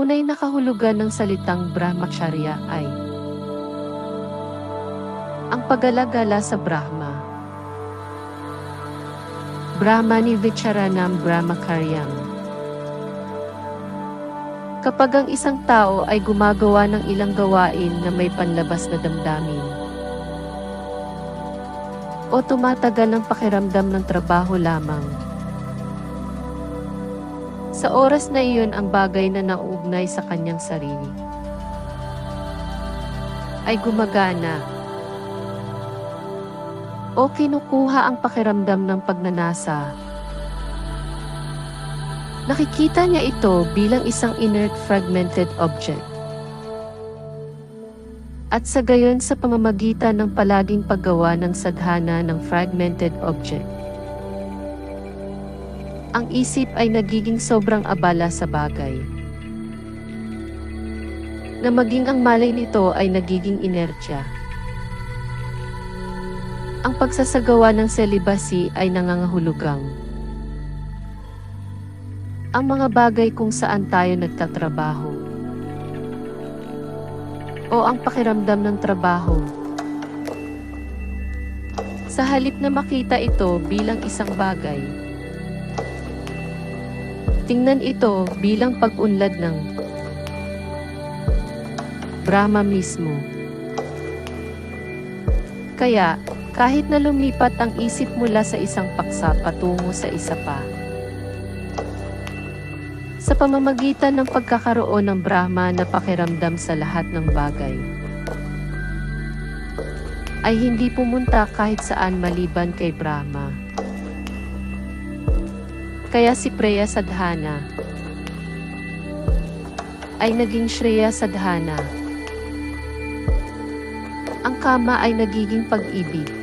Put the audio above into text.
tunay na kahulugan ng salitang Brahmacharya ay ang pag-alagala sa Brahma. Brahmani Vicharanam Brahmakaryam. Kapag ang isang tao ay gumagawa ng ilang gawain na may panlabas na damdamin, o tumatagal ng pakiramdam ng trabaho lamang, sa oras na iyon ang bagay na nauugnay sa kanyang sarili ay gumagana o kinukuha ang pakiramdam ng pagnanasa. Nakikita niya ito bilang isang inert fragmented object. At sa gayon sa pamamagitan ng palaging paggawa ng sadhana ng fragmented object, ang isip ay nagiging sobrang abala sa bagay, na maging ang malay nito ay nagiging inertya. Ang pagsasagawa ng celibacy ay nangangahulugang ang mga bagay kung saan tayo nagtatrabaho o ang pakiramdam ng trabaho. Sa halip na makita ito bilang isang bagay, tingnan ito bilang pag-unlad ng Brahma mismo. Kaya, kahit na lumipat ang isip mula sa isang paksa patungo sa isa pa, sa pamamagitan ng pagkakaroon ng Brahma na pakiramdam sa lahat ng bagay, ay hindi pumunta kahit saan maliban kay Brahma. Kaya si Preya Sadhana ay naging Shreya Sadhana. Ang kama ay nagiging pag-ibig.